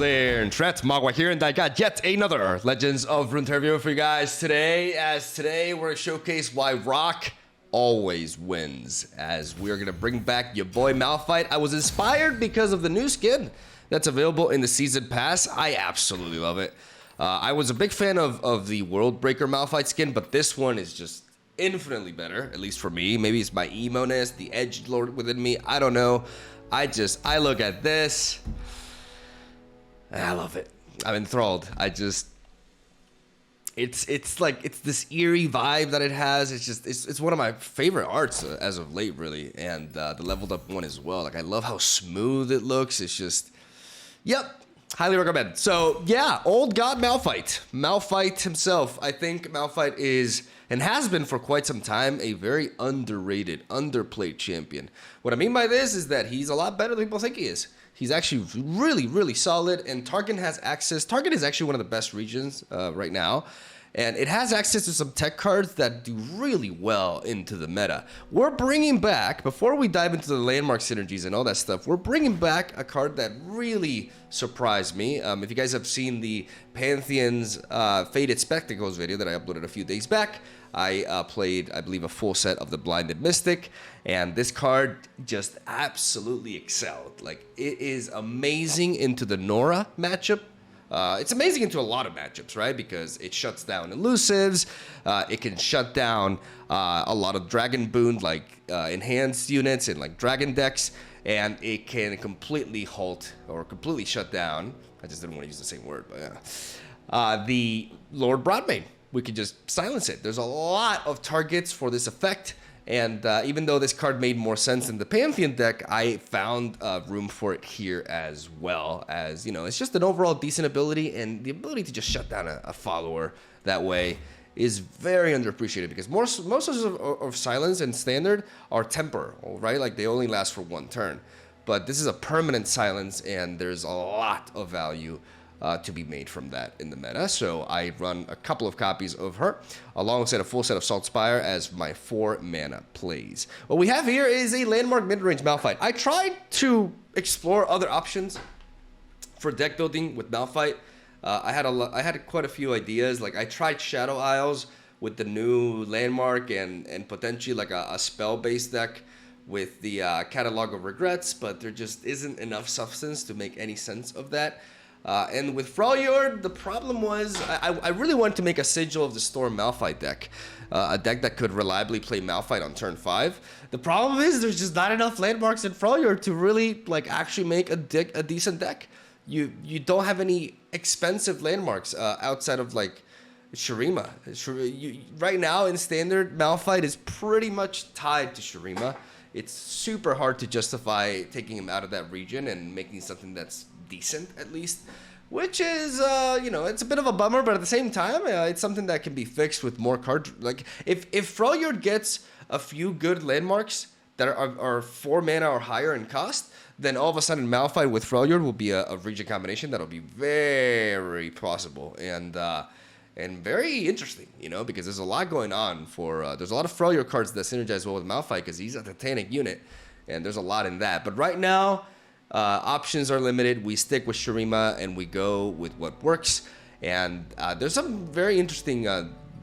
there, and MegaMogwai here, and I got yet another Legends of Runeterra video for you guys today. Today we're gonna showcase why Rock always wins, as we are gonna bring back your boy MALPHITE. I was inspired because of the new skin that's available in the season pass. I absolutely love it. I was a big fan of the World Breaker MALPHITE skin, but this one is just infinitely better, at least for me. Maybe it's my emo-ness, the edge lord within me, I don't know. I look at this, and I love it. I'm enthralled. It's like, it's this eerie vibe that it has. It's one of my favorite arts as of late, really. And the leveled up one as well. Like, I love how smooth it looks. It's just, yep, highly recommend. So yeah, old god MALPHITE himself. I think MALPHITE is, and has been for quite some time, a very underrated, underplayed champion. What I mean by this is that he's a lot better than people think he is. He's actually really, really solid, and Target has access. Target is actually one of the best regions right now, and it has access to some tech cards that do really well into the meta. We're bringing back, before we dive into the landmark synergies and all that stuff, we're bringing back a card that really surprised me. If you guys have seen the Pantheon's Faded Spectacles video that I uploaded a few days back, I played, I believe, a full set of the Blinded Mystic, and this card just absolutely excelled. Like, it is amazing into the Nora matchup. It's amazing into a lot of matchups, right? Because it shuts down elusives, it can shut down a lot of dragon boon, like enhanced units and like dragon decks, and it can completely halt or completely shut down. I just didn't want to use the same word, but yeah. The Lord Broadmane. We could just silence it. There's a lot of targets for this effect, and even though this card made more sense in the Pantheon deck, I found room for it here as well. As you know, it's just an overall decent ability, and the ability to just shut down a follower that way is very underappreciated, because most of silence and standard are temporal, right? Like, they only last for one turn, but this is a permanent silence, and there's a lot of value to be made from that in the meta. So I run a couple of copies of her alongside a full set of Salt Spire as my 4 mana plays. What we have here is a landmark mid-range MALPHITE. I tried to explore other options for deck building with MALPHITE. I had quite a few ideas. Like, I tried Shadow Isles with the new landmark and potentially like a spell-based deck with the Catalog of Regrets, but there just isn't enough substance to make any sense of that. And with Freljord, the problem was I really wanted to make a Sigil of the Storm MALPHITE deck, a deck that could reliably play MALPHITE on turn 5. The problem is there's just not enough landmarks in Freljord to really like actually make a decent deck. You don't have any expensive landmarks outside of like Shurima. Right now in standard, MALPHITE is pretty much tied to Shurima. It's super hard to justify taking him out of that region and making something that's decent, at least, which is you know, it's a bit of a bummer, but at the same time it's something that can be fixed with more cards. Like, if Freljord gets a few good landmarks that are 4 mana or higher in cost, then all of a sudden MALPHITE with Freljord will be a region combination that'll be very plausible and very interesting, you know, because there's a lot going on for there's a lot of Freljord cards that synergize well with MALPHITE because he's a Titanic unit, and there's a lot in that. But right now, options are limited. We stick with Shurima and we go with what works. And there's some very interesting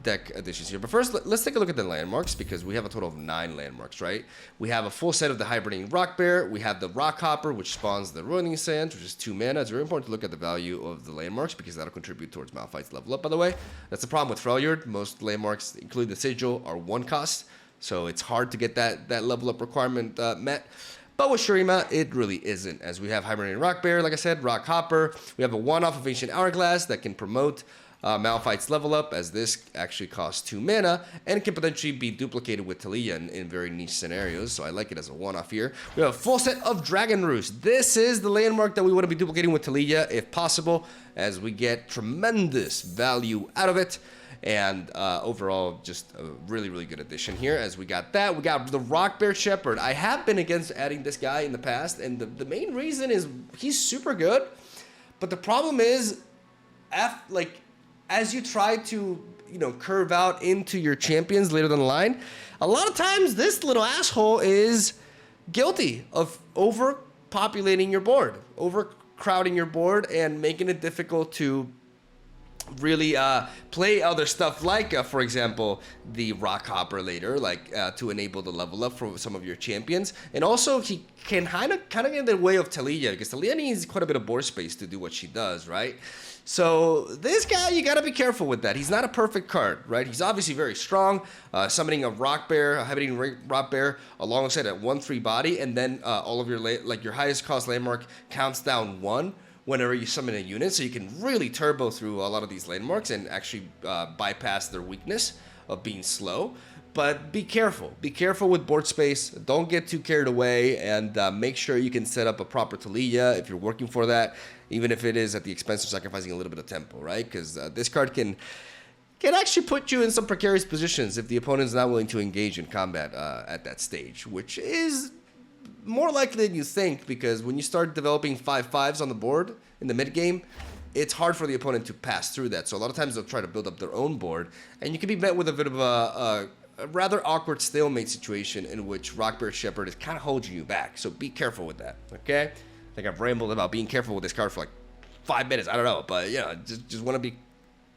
deck additions here. But first, let's take a look at the landmarks, because we have a total of 9 landmarks, right? We have a full set of the Hibernating Rock Bear. We have the Rock Hopper, which spawns the Ruining Sands, which is 2 mana. It's very important to look at the value of the landmarks, because that'll contribute towards MALPHITE's level up, by the way. That's the problem with Freljord. Most landmarks, including the Sigil, are 1 cost. So it's hard to get that level up requirement met. But with Shurima, it really isn't, as we have Hibernating Rock Bear, like I said, Rock Hopper. We have a one-off of Ancient Hourglass that can promote MALPHITE's level up, as this actually costs 2 mana and can potentially be duplicated with Talia in very niche scenarios, so I like it as a one-off here. We have a full set of Dragon Roost. This is the landmark that we want to be duplicating with Talia if possible, as we get tremendous value out of it. And overall, just a really, really good addition here. As we got that, we got the Rock Bear Shepherd. I have been against adding this guy in the past, and the main reason is he's super good. But the problem is, as you try to, you know, curve out into your champions later down the line, a lot of times this little asshole is guilty of overpopulating your board, crowding your board and making it difficult to really play other stuff like, for example, the Rock Hopper later, like to enable the level up for some of your champions. And also, he can kind of get in the way of Talia, because Talia needs quite a bit of board space to do what she does, right? So this guy, you gotta be careful with that. He's not a perfect card, right? He's obviously very strong. Summoning a Rock Bear, a heavy Rock Bear, alongside a 1/3 body, and then all of your your highest cost landmark counts down 1 whenever you summon a unit, so you can really turbo through a lot of these landmarks and actually bypass their weakness of being slow. But be careful. Be careful with board space. Don't get too carried away, and make sure you can set up a proper Talia if you're working for that, even if it is at the expense of sacrificing a little bit of tempo, right? Because this card can actually put you in some precarious positions if the opponent is not willing to engage in combat at that stage, which is more likely than you think, because when you start developing 5/5s on the board in the mid game, it's hard for the opponent to pass through that. So a lot of times they'll try to build up their own board, and you can be met with a bit of a rather awkward stalemate situation in which Rock Bear Shepherd is kind of holding you back. So be careful with that, okay? I think I've rambled about being careful with this card for like 5 minutes. I don't know, but you know, just want to be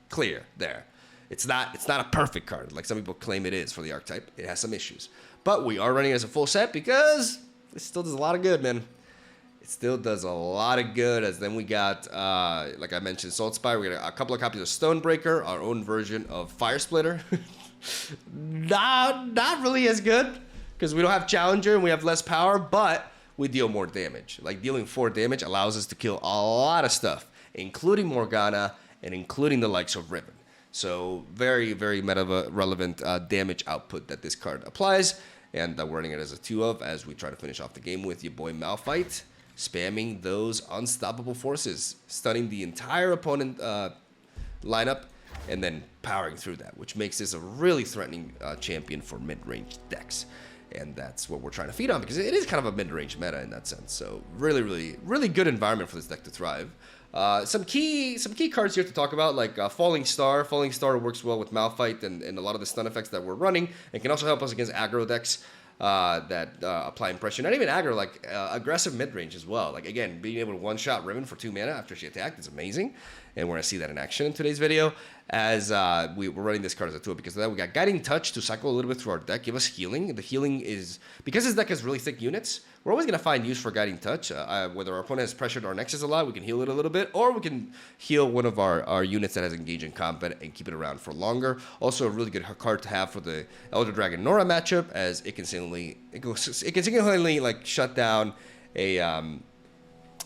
clear there. It's not a perfect card like some people claim it is for the archetype. It has some issues, but we are running as a full set because it still does a lot of good, man. It still does a lot of good, as then we got, like I mentioned, Salt Spire. We got a couple of copies of Stonebreaker, our own version of Fire Splitter. not really as good, because we don't have Challenger and we have less power, but we deal more damage. Like, dealing 4 damage allows us to kill a lot of stuff, including Morgana and including the likes of Riven. So very, very meta relevant damage output that this card applies. And we're running it as a 2 of, as we try to finish off the game with your boy MALPHITE, spamming those unstoppable forces, stunning the entire opponent lineup, and then powering through that, which makes this a really threatening champion for mid-range decks. And that's what we're trying to feed on, because it is kind of a mid-range meta in that sense. So really, really, really good environment for this deck to thrive. Some key cards here to talk about, like Falling Star. Falling Star works well with MALPHITE and a lot of the stun effects that we're running. It can also help us against aggro decks that apply impression. Not even aggro, like aggressive mid-range as well. Like, again, being able to one-shot Riven for 2 mana after she attacked is amazing. And we're going to see that in action in today's video, as we're running this card as a tool. Because of that, we got Guiding Touch to cycle a little bit through our deck, give us healing. The healing is, because this deck has really thick units, we're always going to find use for Guiding Touch. Whether our opponent has pressured our Nexus a lot, we can heal it a little bit, or we can heal one of our units that has engaged in combat and keep it around for longer. Also a really good card to have for the Elder Dragon Nora matchup, as it can single-handedly like shut down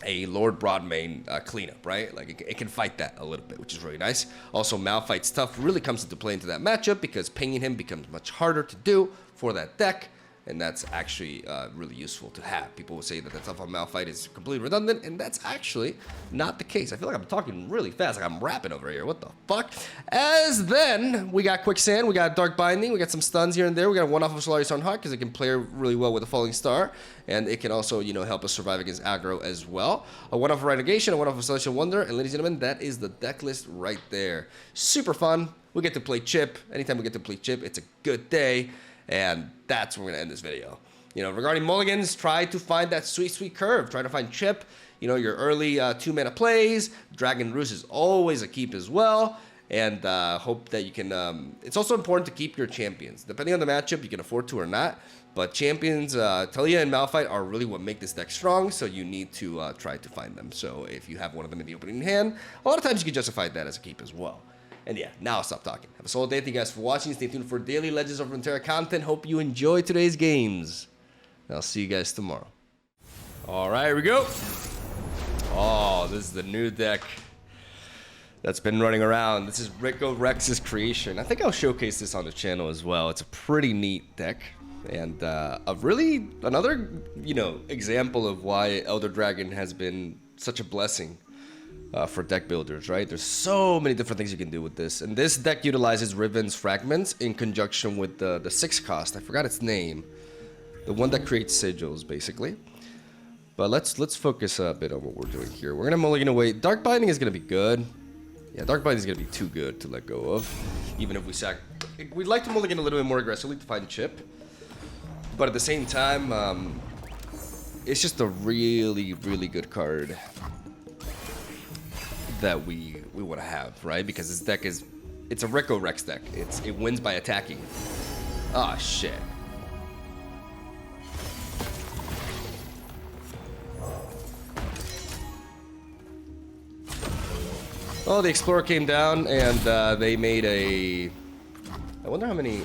a Lord Broadmane cleanup, right? Like, it can fight that a little bit, which is really nice. Also, MALPHITE's stuff really comes into play into that matchup, because pinging him becomes much harder to do for that deck, and that's actually really useful to have. People will say that the stuff on MALPHITE is completely redundant, and that's actually not the case. I feel like I'm talking really fast, like I'm rapping over here. What the fuck? As then, we got Quicksand, we got Dark Binding, we got some stuns here and there. We got a 1-off of Solari Sunhawk, because it can play really well with a Falling Star, and it can also, you know, help us survive against aggro as well. A 1-off of Renegation, a 1-off of Celestial Wonder, and ladies and gentlemen, that is the deck list right there. Super fun. We get to play Chip. Anytime we get to play Chip, it's a good day. And that's where we're going to end this video. You know, regarding mulligans, try to find that sweet curve. Try to find Chip, you know, your early 2-mana plays. Dragon Roost is always a keep as well. And hope that you can... it's also important to keep your champions. Depending on the matchup, you can afford to or not. But champions, Talia and MALPHITE are really what make this deck strong. So you need to try to find them. So if you have one of them in the opening hand, a lot of times you can justify that as a keep as well. And yeah, now I'll stop talking. Have a solid day. Thank you guys for watching. Stay tuned for daily Legends of Runeterra content. Hope you enjoy today's games. And I'll see you guys tomorrow. All right, here we go. Oh, this is the new deck that's been running around. This is Rico Rex's creation. I think I'll showcase this on the channel as well. It's a pretty neat deck. And another, you know, example of why Elder Dragon has been such a blessing. For deck builders, right? There's so many different things you can do with this. And this deck utilizes Riven's Fragments in conjunction with the 6 cost. I forgot its name. The one that creates sigils, basically. But let's focus a bit on what we're doing here. We're going to mulligan away. Dark Binding is going to be good. Yeah, Dark Binding is going to be too good to let go of. Even if we'd like to mulligan a little bit more aggressively to find Chip. But at the same time, it's just a really, really good card that we want to have, right? Because this deck it's a Rico Rex deck. It wins by attacking. Ah, shit. Oh, the Explorer came down and they made a. I wonder how many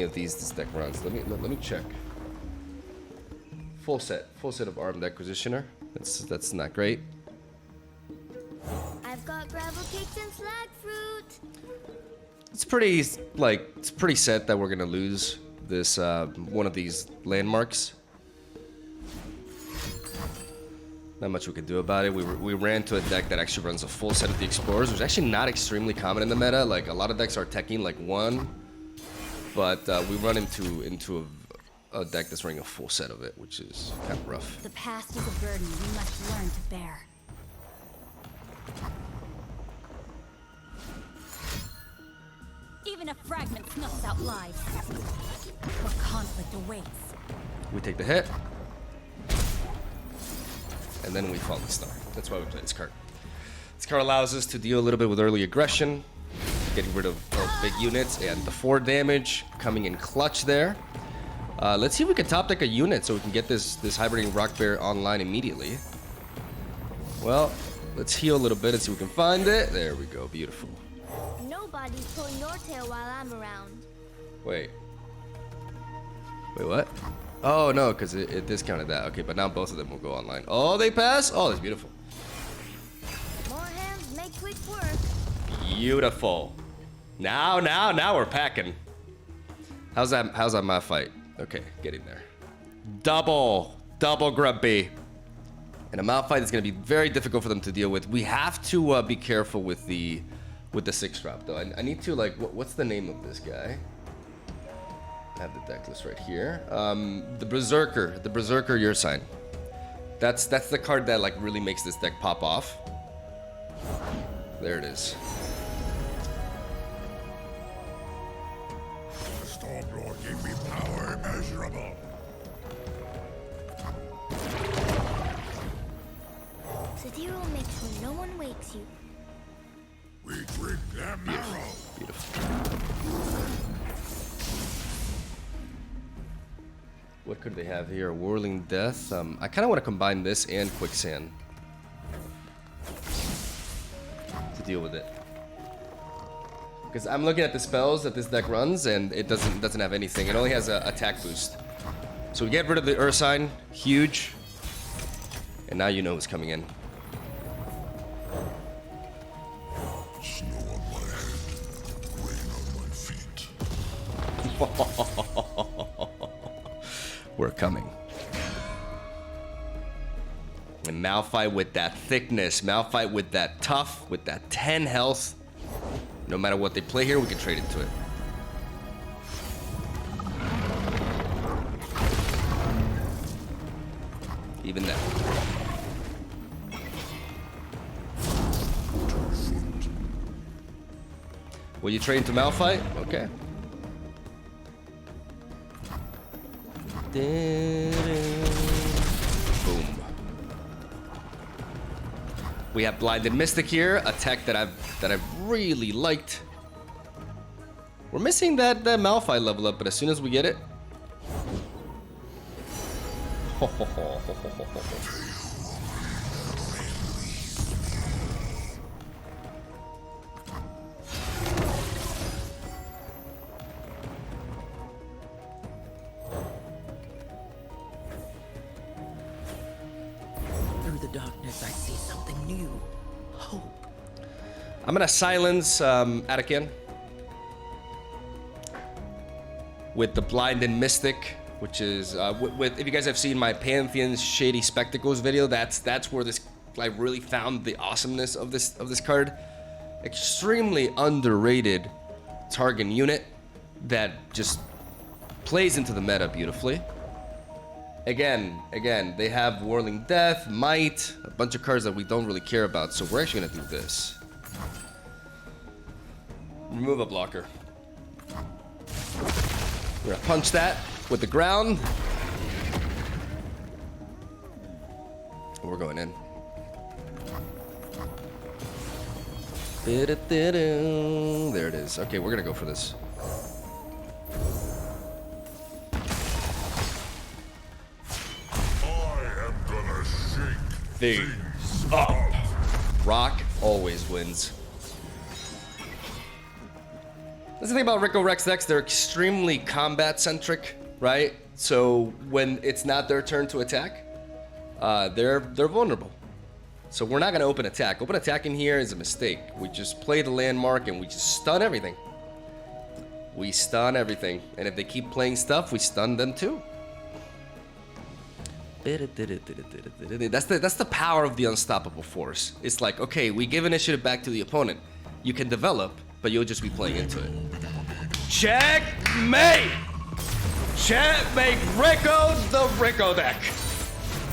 of these this deck runs. Let me check. Full set of Armed Acquisitioner. That's not great. I've got gravel cakes and slag fruit. It's pretty set that we're gonna lose this one of these landmarks. Not much we could do about it. We ran to a deck that actually runs a full set of the Explorers, which is actually not extremely common in the meta. Like, a lot of decks are teching like one, but we run into a deck that's running a full set of it, which is kind of rough. The past is a burden we must learn to bear. Even a fragment snuffs out lives. What conflict awaits? We take the hit. And then we Falling Star. That's why we play this card. This card allows us to deal a little bit with early aggression, getting rid of big units, and the 4 damage coming in clutch there. Let's see if we can top deck a unit so we can get this Hibernating Rock Bear online immediately. Well, let's heal a little bit and see if we can find it. There we go, beautiful. Nobody's pulling your tail while I'm around. Wait, what? Oh, no, because it discounted that. Okay, but now both of them will go online. Oh, they pass? Oh, that's beautiful. More hands make quick work. Beautiful. Now we're packing. How's that MALPHITE? Okay, getting there. Double Grumpy. And a MALPHITE is going to be very difficult for them to deal with. We have to be careful with the 6-drop, though. I need to, like, what's the name of this guy? I have the deck list right here. The Berserker Your Sign. That's the card that like really makes this deck pop off. There it is. The Stormlord gave me power immeasurable. Zadiro will make sure no one wakes you. We drink their marrow. Beautiful. What could they have here? Whirling Death. I kind of want to combine this and Quicksand to deal with it, because I'm looking at the spells that this deck runs, and it doesn't have anything. It only has an attack boost. So we get rid of the Ursine, huge, and now you know who's coming in. Snow on my head, rain on my feet. We're coming. And MALPHITE with that thickness, MALPHITE with that tough, with that 10 health. No matter what they play here, we can trade into it. Even that. Will you trade into MALPHITE? Okay. Boom. We have Blinded Mystic here, a tech that I've really liked. We're missing that MALPHITE level up, but as soon as we get it, darkness, I see something new. Hope. I'm gonna silence Atakan with the Blinded Mystic, which is with if you guys have seen my Pantheon's Shady Spectacles video, that's where this I really found the awesomeness of this card. Extremely underrated target unit that just plays into the meta beautifully. Again, they have Whirling Death, Might, a bunch of cards that we don't really care about, so we're actually gonna do this. Remove a blocker. We're gonna punch that with the ground. We're going in. There it is. Okay, we're gonna go for this. I am gonna shake Things up. Rock always wins. That's the thing about Rico Rex decks, they're extremely combat centric, right? So when it's not their turn to attack, they're vulnerable. So we're not gonna open attack. Open attack in here is a mistake. We just play the landmark and we just stun everything. We stun everything. And if they keep playing stuff, we stun them too. That's the power of the unstoppable force. It's like, okay, we give initiative back to the opponent. You can develop, but you'll just be playing into it. Checkmate! Checkmate Rico, the Rico deck.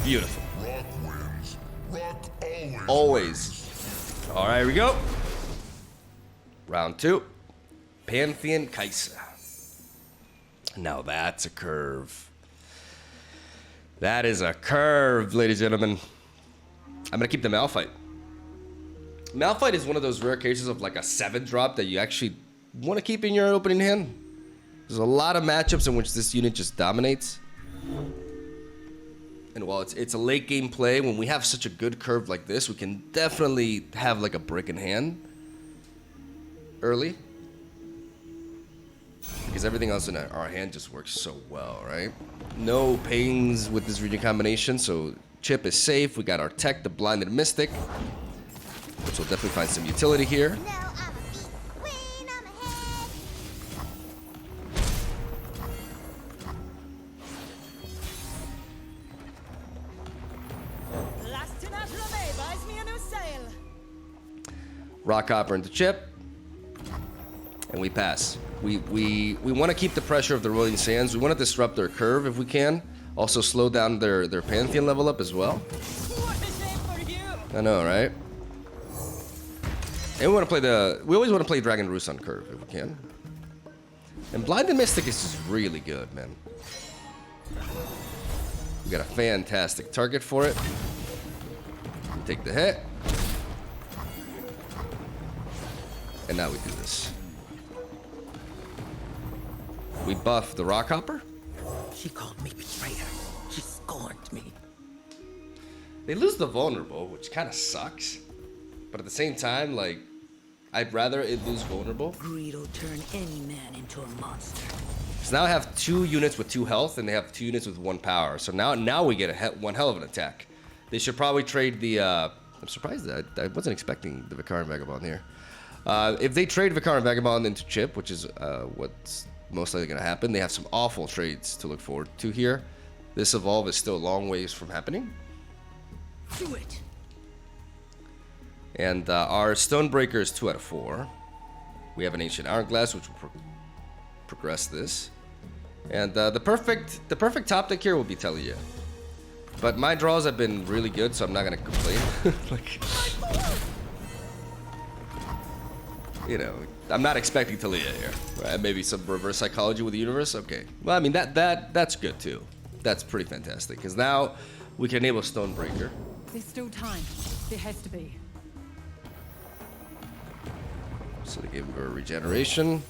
Beautiful. Rock wins. Rock always. Always. All right, here we go. Round 2. Pantheon Kaisa. Now that's a curve. That is a curve, ladies and gentlemen. I'm gonna keep the MALPHITE. MALPHITE is one of those rare cases of like a 7-drop that you actually want to keep in your opening hand. There's a lot of matchups in which this unit just dominates. And while it's a late game play, when we have such a good curve like this, we can definitely have like a brick in hand early. Because everything else in our hand just works so well, right? No pains with this region combination, so chip is safe. We got our tech, the Blinded Mystic, which will definitely find some utility here. Now I'm a beat. When I'm ahead. buys me a new sail. Rock Hopper into chip, and we pass. We want to keep the pressure of the Rolling Sands. We want to disrupt their curve if we can. Also slow down their Pantheon level up as well. What a shame for you. I know, right? And we want to play we always want to play Dragon Roost on curve if we can. And Blinded Mystic is just really good, man. We got a fantastic target for it. We take the hit. And now we do this. We buff the Rock Hopper. She called me betrayer. She scorned me. They lose the vulnerable, which kind of sucks. But at the same time, like, I'd rather it lose vulnerable. Greed will turn any man into a monster. So now I have 2 units with 2 health, and they have 2 units with 1 power. So now we get one hell of an attack. They should probably trade the. I'm surprised that I wasn't expecting the Vicar and Vagabond here. If they trade Vicar and Vagabond into chip, which is what's most likely going to happen, they have some awful trades to look forward to here. This evolve is still a long ways from happening. Do it. And our Stonebreaker is 2 out of 4. We have an Ancient Hourglass, which will progress this. And the perfect top deck here will be Telia. But my draws have been really good, so I'm not gonna complain. Like, you know, I'm not expecting Talia here. Right? Maybe some reverse psychology with the universe. Okay. Well, I mean that's good too. That's pretty fantastic because now we can enable Stonebreaker. There's still time. There has to be. So they gave her regeneration.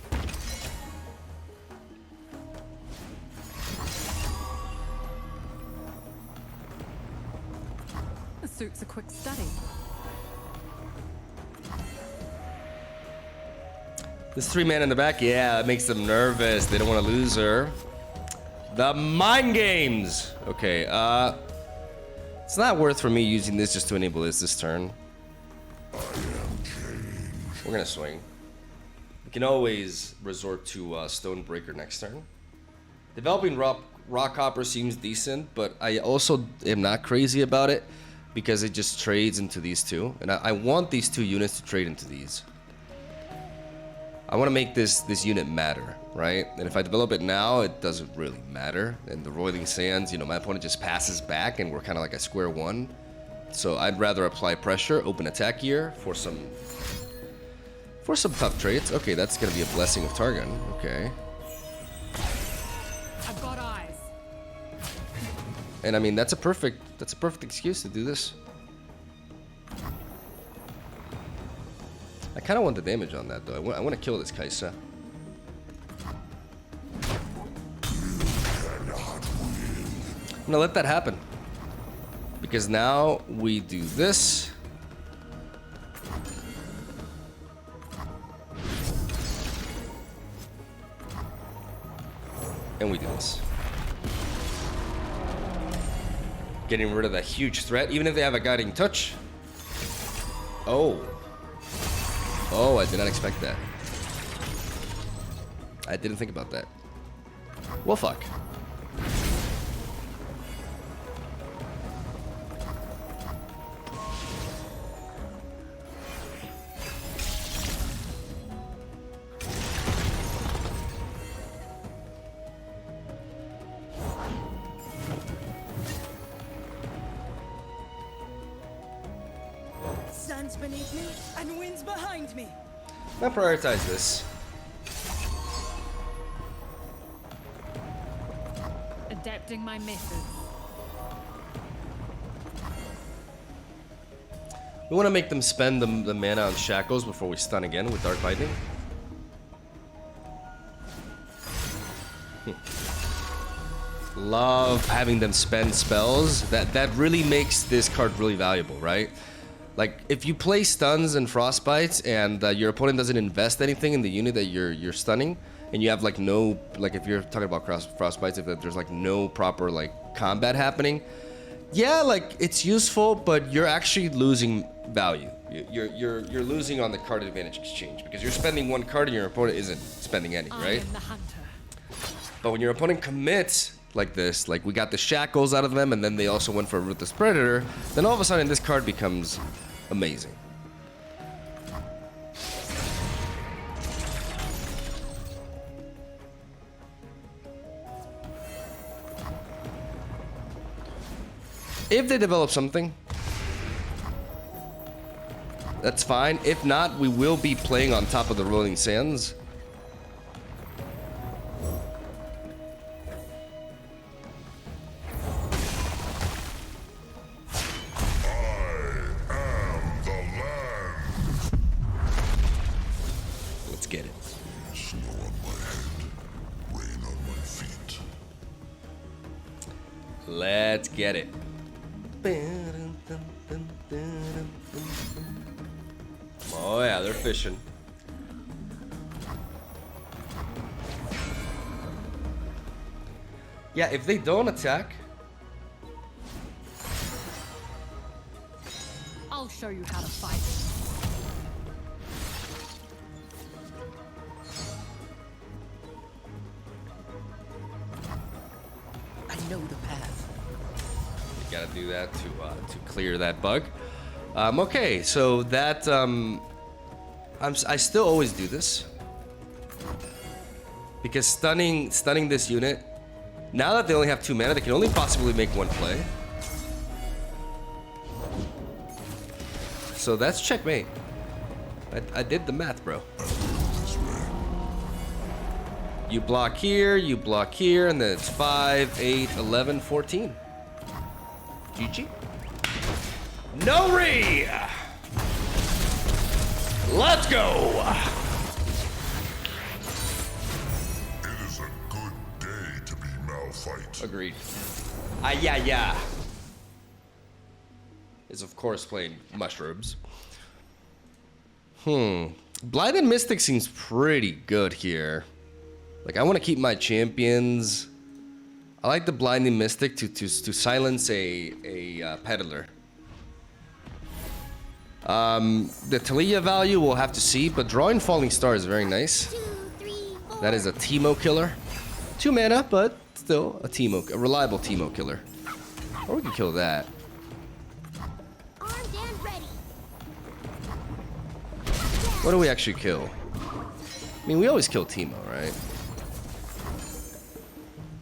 The suit's a quick study. This 3-man in the back, yeah, it makes them nervous. They don't want to lose her. The mind games. Okay, it's not worth for me using this just to enable this turn. We're gonna swing. We can always resort to Stonebreaker next turn. Developing Rock Hopper seems decent, but I also am not crazy about it because it just trades into these 2, and I want these 2 units to trade into these. I want to make this unit matter, right? And if I develop it now, it doesn't really matter. And the Roiling Sands, you know, my opponent just passes back, and we're kind of like at square one. So I'd rather apply pressure, open attack here for some tough trades. Okay, that's gonna be a Blessing of Targon. Okay. I've got eyes. And I mean that's a perfect excuse to do this. I kind of want the damage on that though. I want to kill this Kaisa. I'm gonna let that happen because now we do this. And we do this. Getting rid of that huge threat, even if they have a guiding touch. Oh. Oh, I did not expect that. I didn't think about that. Well, fuck. Sun's beneath me and wind's behind me. I'm gonna prioritize this. Adapting my methods. We want to make them spend the mana on shackles before we stun again with Dark Binding. Love having them spend spells. That really makes this card really valuable, right? Like if you play stuns and frostbites and your opponent doesn't invest anything in the unit that you're stunning, and you have like no, like if you're talking about frostbites, if there's like no proper like combat happening, yeah, like it's useful, but you're actually losing value. You're losing on the card advantage exchange because you're spending one card and your opponent isn't spending any, right? I am the hunter. But when your opponent commits like this, like we got the shackles out of them and then they also went for a Ruthless Predator, then all of a sudden this card becomes amazing. If they develop something, that's fine. If not, we will be playing on top of the Rolling Sands. Let's get it. Snow on my head, rain on my feet. Let's get it. Oh yeah, they're fishing. Yeah, if they don't attack, I'll show you how to fight. I know the path. you gotta do that to clear that bug. Okay, so that I still always do this because stunning this unit. Now that they only have 2 mana, they can only possibly make 1 play. So that's checkmate. I did the math, bro. You block here, and then it's 5, 8, 11, 14. GG. No-re! Let's go! It is a good day to be MALPHITE. Agreed. Yeah. Is of course playing mushrooms. Blinded Mystic seems pretty good here. Like I want to keep my champions. I like the Blinding Mystic to silence a peddler. The Talia value we'll have to see, but drawing Falling Star is very nice. 2, 3, 4. That is a Teemo killer. 2 mana, but still a reliable Teemo killer. Or we can kill that. Armed and ready. What do we actually kill? I mean, we always kill Teemo, right?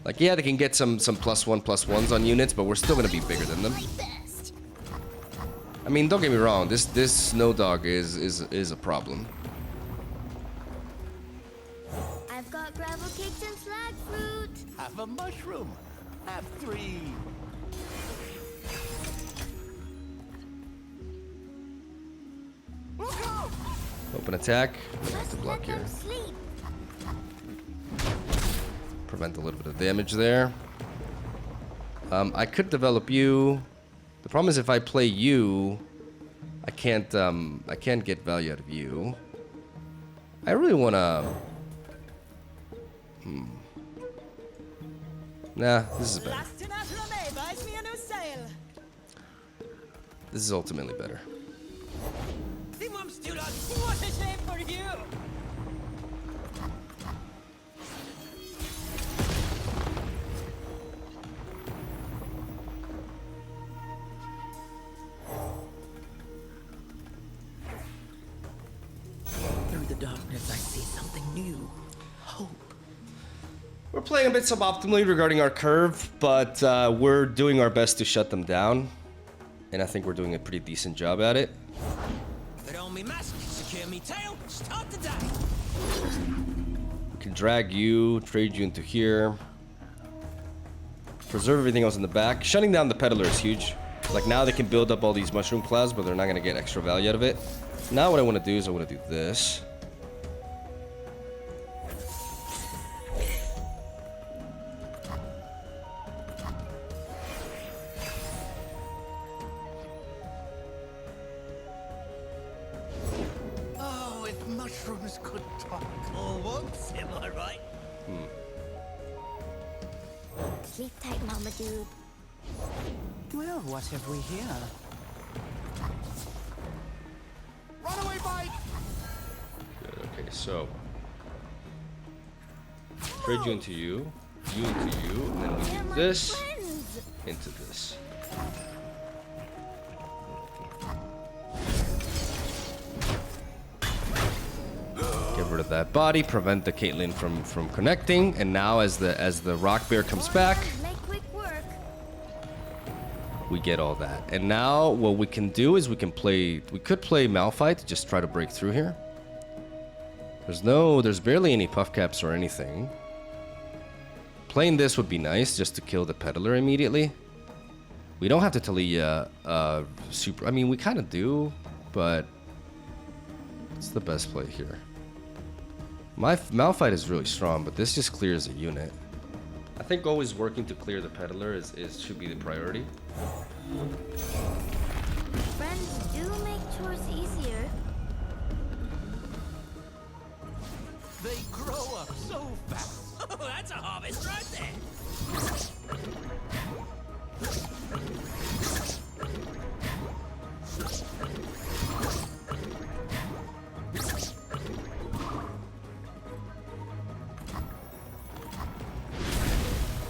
Like, yeah, they can get some +1/+1s on units, but we're still gonna be bigger than them. My best. I mean, don't get me wrong. This Snow Dog is a problem. I've got gravel cakes and slag fruit. Have a mushroom. Have 3. Look out! Open attack. Just Good luck let here. them sleep. Prevent a little bit of damage there. I could develop you. The problem is if I play you, I can't get value out of you. I really wanna. Nah, this is better. This is ultimately better. What a shame for you! Through the darkness, I see something new. Hope. We're playing a bit suboptimally regarding our curve, but we're doing our best to shut them down. And I think we're doing a pretty decent job at it. Put on me mask, secure me tail, start the day. We can drag you, trade you into here. Preserve everything else in the back. Shutting down the peddler is huge. Like now they can build up all these mushroom clouds, but they're not gonna get extra value out of it. Now what I want to do is I want to do this. Oh, if mushrooms could talk. All once, am I right? Sleep tight, Mama Dude. Well, what have we here? Runaway bike! Good, okay, so trade you into you into you, and then we They're do my this friends. into this. Get rid of that body, prevent the Caitlyn from connecting, and now as the rock bear comes More back, hands make quick work. we get all that. And now what we can do is we could play MALPHITE, just try to break through here. There's barely any puff caps or anything. Playing this would be nice just to kill the peddler immediately. We don't have to Talia super, I mean we kind of do, but it's the best play here. My MALPHITE is really strong, but this just clears a unit. I think always working to clear the peddler should be the priority. Friends do make chores easier. They grow up so fast. Oh, that's a harvest right there.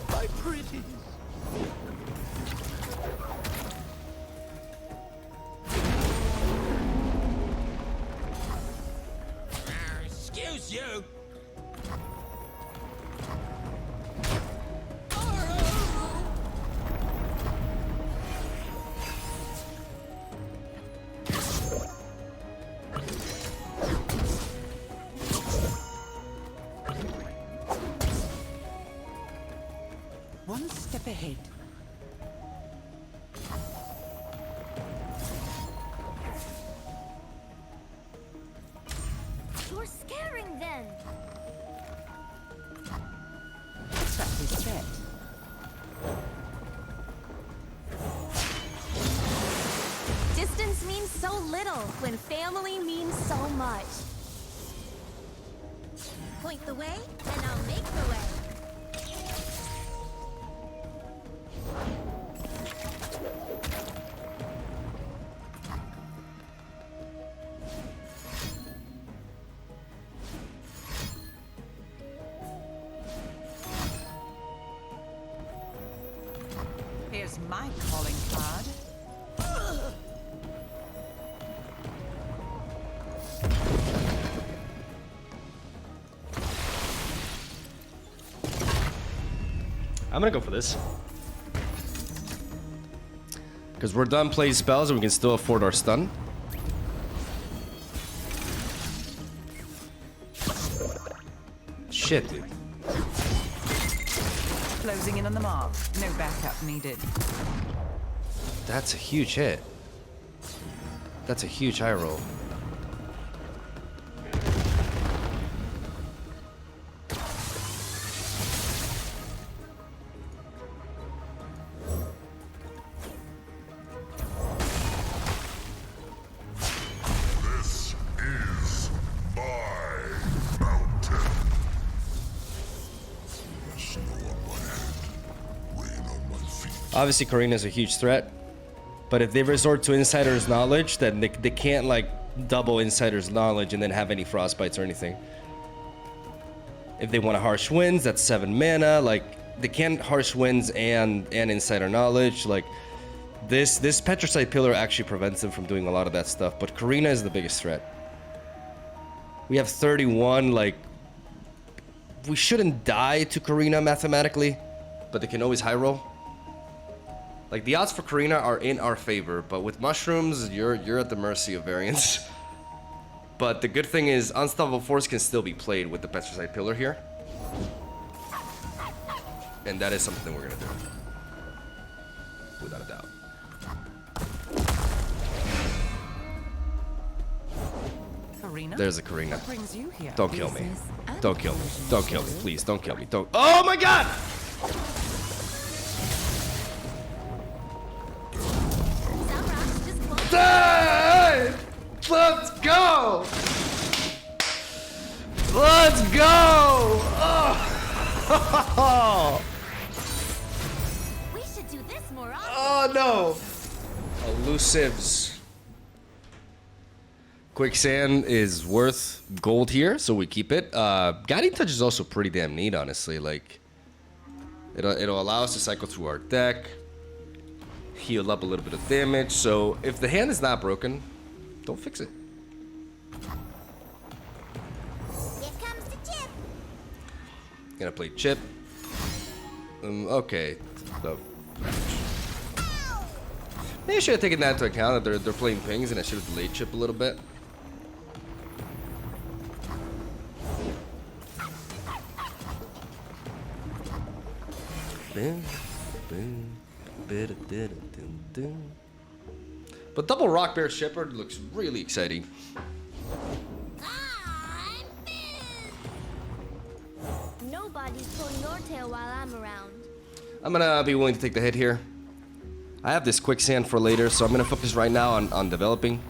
My pretties. Excuse you. One step ahead. You're scaring them. Trap is set. Distance means so little when family means so much. Point the way, and I'll make the way. Here's my calling card. I'm gonna go for this. Because we're done playing spells and we can still afford our stun. Shit, dude. Closing in on the mark. No backup needed. That's a huge hit. That's a huge high roll. Obviously, Karina is a huge threat. But if they resort to Insider's Knowledge, then they can't, like, double Insider's Knowledge and then have any Frostbites or anything. If they want a Harsh Winds, that's 7 mana. Like, they can't Harsh Winds and Insider Knowledge. Like, this Petricite Pillar actually prevents them from doing a lot of that stuff. But Karina is the biggest threat. We have 31, like... We shouldn't die to Karina mathematically, but they can always high roll. Like, the odds for Karina are in our favor, but with mushrooms, you're at the mercy of variance. But the good thing is, Unstoppable Force can still be played with the Petricite Pillar here. And that is something we're gonna do. Without a doubt. Karina? There's a Karina. What brings you here? Don't kill me. Don't kill me. Don't kill me. Please, don't kill me. Don't. Oh my god! Hey! Let's go! Let's go! Oh. We should do this more often. Oh no! Elusives. Quicksand is worth gold here, so we keep it. Guiding Touch is also pretty damn neat, honestly. Like, it'll allow us to cycle through our deck, heal up a little bit of damage. So if the hand is not broken, don't fix it. Here comes the chip. Gonna play chip. Okay. So, maybe I should have taken that into account that they're playing pings, and I should have delayed chip a little bit. But double Rock Bear Shepherd looks really exciting. I'm finished. Nobody's pulling your tail while I'm around. I'm gonna be willing to take the hit here. I have this Quicksand for later, so I'm gonna focus right now on developing.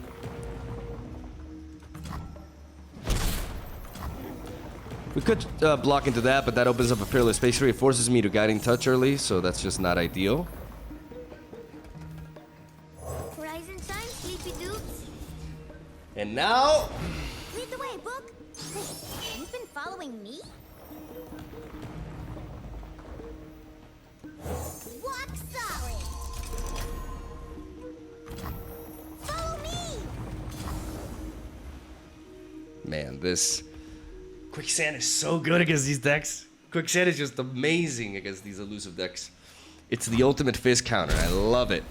We could block into that, but that opens up a Peerless Spacer. It forces me to Guiding Touch early, so that's just not ideal. Rise and shine, sleepy dudes. And now... Lead the way, Book. Hey, you've been following me? Walk solid. Follow me. Man, this... Quicksand is so good against these decks. Quicksand is just amazing against these elusive decks. It's the ultimate fizz counter. I love it.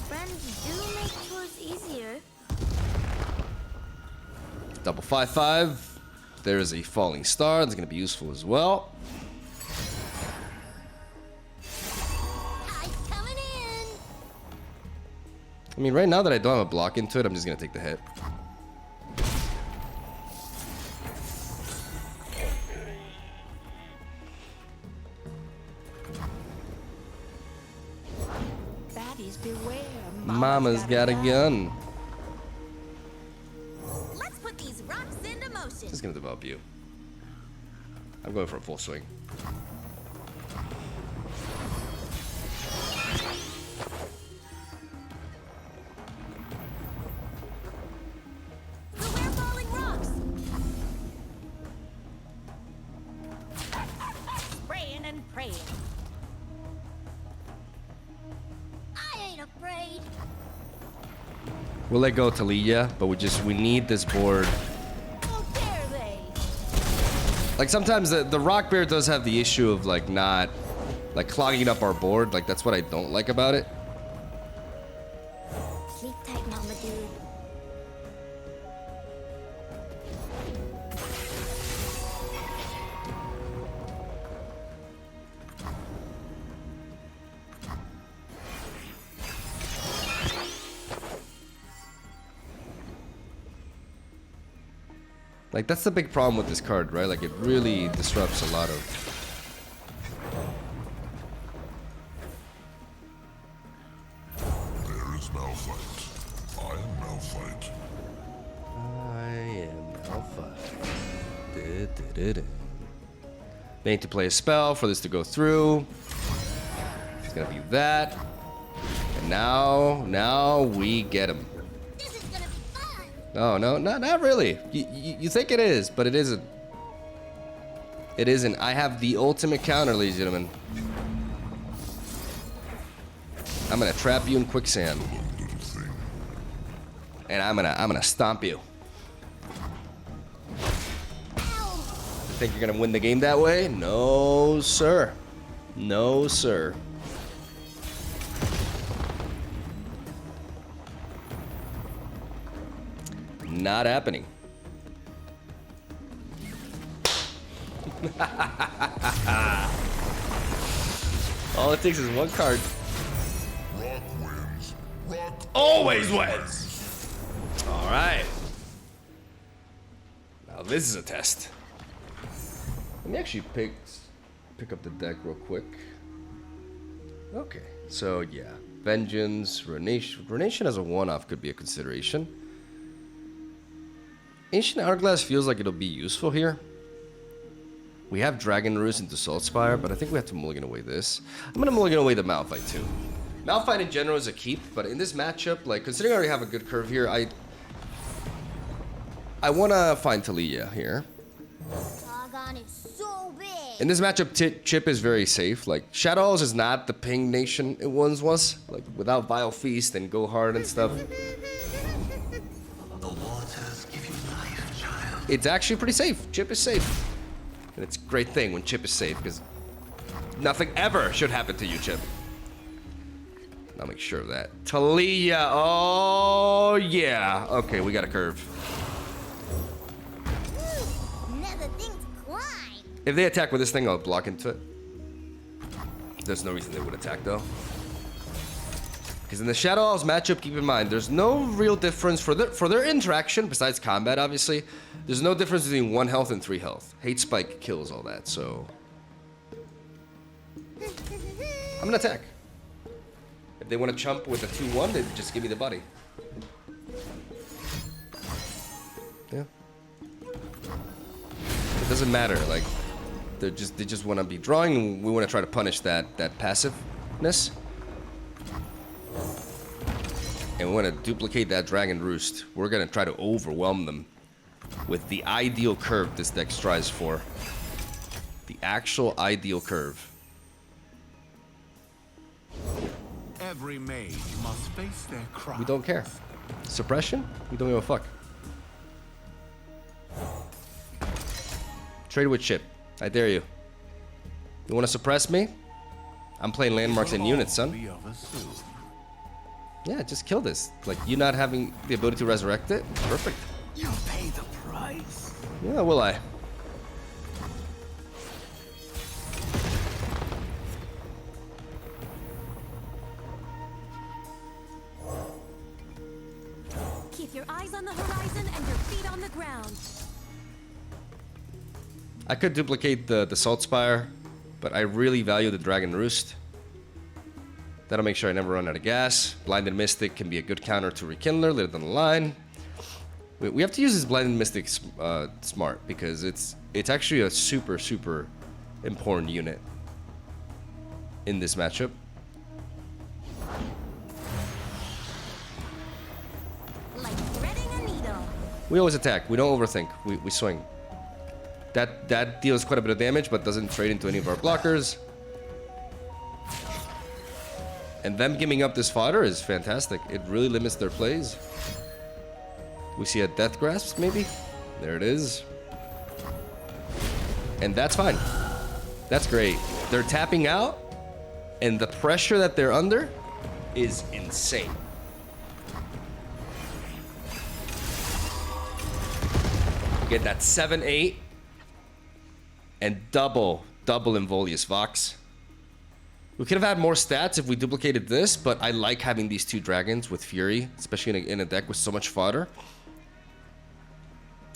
Friends do make chores easier. Double 5/5. There is a Falling Star. That's going to be useful as well. I'm coming in. I mean, right now that I don't have a block into it, I'm just going to take the hit. Baddies beware. Mama's got a gun. Let's put these rocks into motion. Just going to develop you. I'm going for a full swing. Beware falling rocks. Praying and praying. I ain't afraid. We'll let go Talia, but we need this board. Oh, dare they? Like sometimes the Rock Bear does have the issue of like not like clogging up our board. Like that's what I don't like about it. Sleep tight, mama dude. Like that's the big problem with this card, right? Like it really disrupts a lot of. There is MALPHITE. I am MALPHITE. I am Alpha. They need to play a spell for this to go through. He's gonna be that. And now we get him. This is gonna be fun. No, not really. You think it is, but it isn't. It isn't. I have the ultimate counter, ladies and gentlemen. I'm gonna trap you in quicksand. And I'm gonna stomp you. You think you're gonna win the game that way? No, sir. No, sir. Not happening. All it takes is one card. Rock wins. Rock Always wins. All right. Now this is a test. Let me actually pick up the deck real quick. Okay, so yeah, Vengeance, Runation. Runation as a one-off could be a consideration. Ancient Hourglass feels like it'll be useful here. We have Dragon Roost into Saltspire, but I think we have to mulligan away this. I'm gonna mulligan away the MALPHITE too. MALPHITE in general is a keep, but in this matchup, like considering I already have a good curve here, I wanna find Talia here. Doggone is so big. In this matchup, Chip is very safe. Like Shadow Halls is not the ping nation it once was. Like without Vile Feast and Go Hard and stuff. The waters give you life, child. It's actually pretty safe. Chip is safe. And it's a great thing when Chip is safe, because nothing ever should happen to you, Chip. I'll make sure of that. Talia, oh yeah. Okay, we got a curve. Another thing to climb. If they attack with this thing, I'll block into it. There's no reason they would attack, though. Because in the Shadow Halls matchup, keep in mind, there's no real difference for their interaction, besides combat, obviously. There's no difference between 1 health and 3 health. Hate Spike kills all that, so... I'm gonna attack. If they want to chump with a 2-1, they just give me the body. Yeah. It doesn't matter, like... They just want to be drawing, and we want to try to punish that passiveness. And we want to duplicate that Dragon Roost. We're going to try to overwhelm them with the ideal curve this deck strives for. The actual ideal curve. Every mage must face their craft. We don't care. Suppression? We don't give a fuck. Trade with Chip. I dare you. You want to suppress me? I'm playing landmarks and units, son. Be of us soon. Yeah, just kill this. Like, you not having the ability to resurrect it? Perfect. You pay the price. Yeah, will I? Keep your eyes on the horizon and your feet on the ground. I could duplicate the Salt Spire, but I really value the Dragon Roost. That'll make sure I never run out of gas. Blinded Mystic can be a good counter to Rekindler later down the line. We have to use this Blinded Mystic smart, because it's actually a super important unit in this matchup. Like threading a needle. We always attack. We don't overthink. We swing. That deals quite a bit of damage, but doesn't trade into any of our blockers. And them giving up this fodder is fantastic. It really limits their plays. We see a Death Grasp, maybe? There it is. And that's fine. That's great. They're tapping out, and the pressure that they're under is insane. Get that 7-8 and double Involius Vox. We could have had more stats if we duplicated this, but I like having these 2 dragons with Fury, especially in a deck with so much fodder.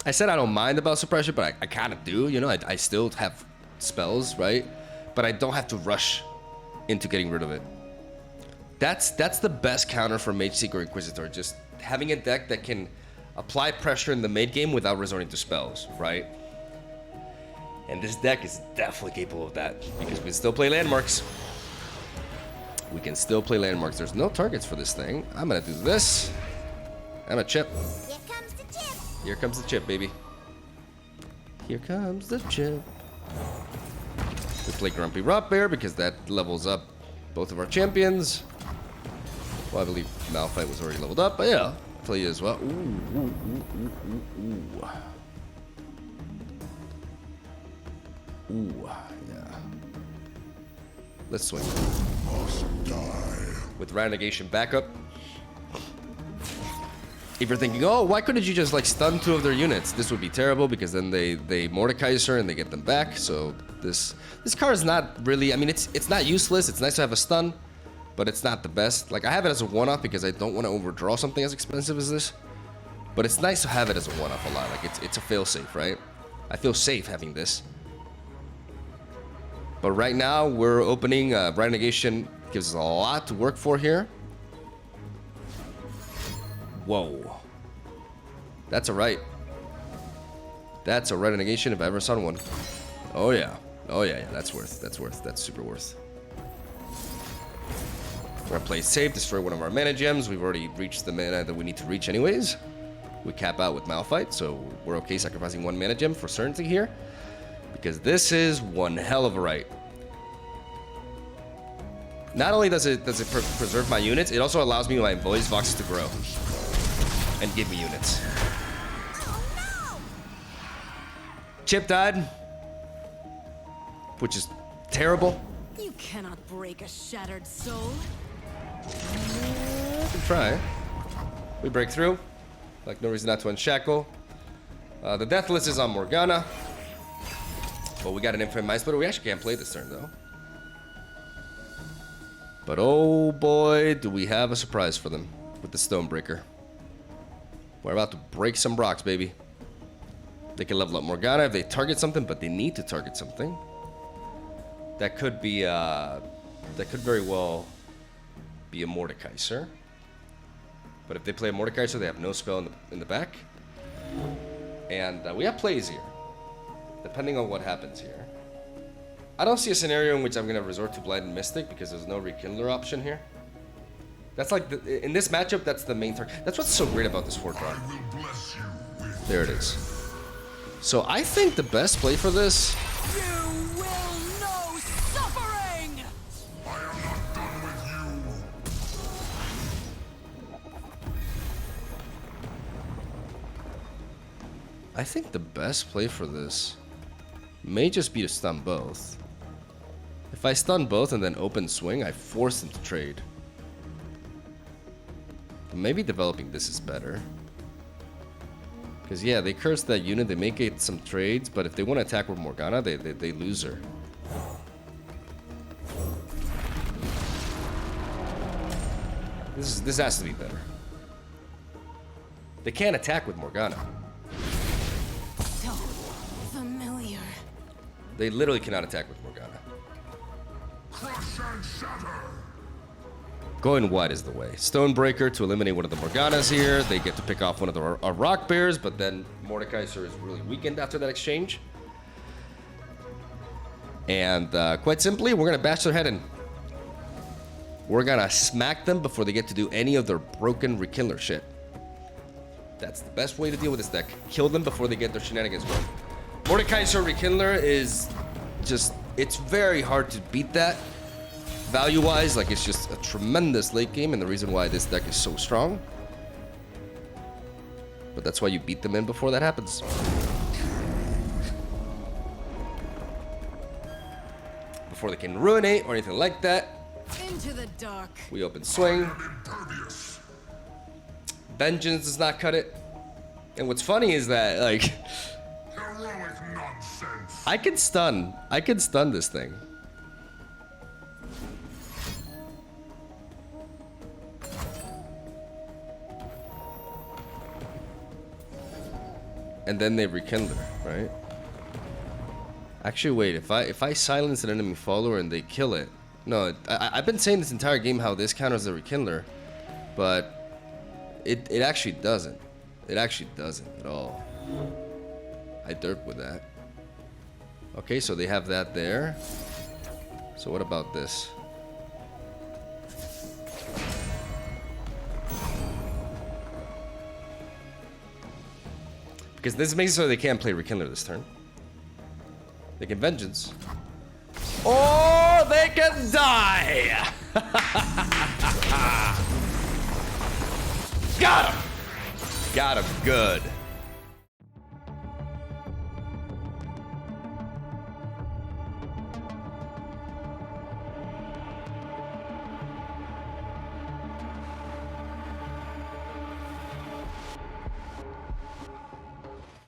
I said I don't mind about suppression, but I kind of do. You know, I still have spells, right? But I don't have to rush into getting rid of it. That's the best counter for Mage Seeker Inquisitor. Just having a deck that can apply pressure in the mid game without resorting to spells, right? And this deck is definitely capable of that because we can still play landmarks. We can still play landmarks. There's no targets for this thing. I'm gonna do this. I'm a chip. Here comes the chip. Here comes the chip, baby. Here comes the chip. We play Grumpy Rot Bear because that levels up both of our champions. Well, I believe MALPHITE was already leveled up, but yeah, play you as well. Ooh. Ooh, yeah. Let's swing. With Renegation backup. If you're thinking, oh, why couldn't you just like stun 2 of their units? This would be terrible because then they Mordekaiser and they get them back. So this card is not really, I mean, it's not useless. It's nice to have a stun, but it's not the best. Like I have it as a one-off because I don't want to overdraw something as expensive as this. But it's nice to have it as a one-off a lot. Like it's a fail-safe, right? I feel safe having this. But right now we're opening Renegation gives us a lot to work for here. Whoa. That's a right. That's a Renegation if I ever saw one. Oh yeah. Oh yeah, that's worth. That's super worth. We're gonna play safe, destroy one of our mana gems. We've already reached the mana that we need to reach anyways. We cap out with MALPHITE, so we're okay sacrificing 1 mana gem for certainty here. Because this is one hell of a right. Not only does it preserve my units, it also allows me my voice boxes to grow and give me units. Chip died, which is terrible. You cannot break a shattered soul. We can try. We break through. Like no reason not to unshackle. The Deathless is on Morgana. But we got an Infinite Mind Splitter. We actually can't play this turn though. But oh boy, do we have a surprise for them with the Stonebreaker. We're about to break some rocks, baby. They can level up Morgana if they target something, but they need to target something. That could be, that could very well be a Mordekaiser. But if they play a Mordekaiser, they have no spell in the back. And we have plays here, depending on what happens here. I don't see a scenario in which I'm going to resort to Blind and Mystic because there's no Rekindler option here. That's like, in this matchup, that's the main target. That's what's so great about this 4-drop. There it is. So I think the best play for this... You will know suffering! I am not done with you. I think the best play for this may just be to stun both. If I stun both and then open swing, I force them to trade. But maybe developing this is better. Because yeah, they curse that unit, they make it some trades, but if they want to attack with Morgana, they lose her. This has to be better. They can't attack with Morgana. So familiar. They literally cannot attack with Morgana. Crush and shatter. Going wide is the way. Stonebreaker to eliminate one of the Morganas here. They get to pick off one of our Rock Bears, but then Mordekaiser is really weakened after that exchange. And quite simply, we're going to bash their head in. We're going to smack them before they get to do any of their broken Rekindler shit. That's the best way to deal with this deck. Kill them before they get their shenanigans going. Mordekaiser Rekindler is just... It's very hard to beat that. Value-wise, like, it's just a tremendous late game, and the reason why this deck is so strong. But that's why you beat them in before that happens. Before they can ruinate or anything like that. Into the dark. We open swing. Impervious. Vengeance does not cut it. And what's funny is that, like... Heroic nonsense. I can stun this thing. And then they Rekindler, right? Actually, wait, if I silence an enemy follower and they kill it... No, I've been saying this entire game how this counters the Rekindler, but it actually doesn't. It actually doesn't at all. I derp with that. Okay, so they have that there. So what about this? Because this makes it so they can't play Rekindler this turn. They can Vengeance. Or they can die! Got him! Got him good.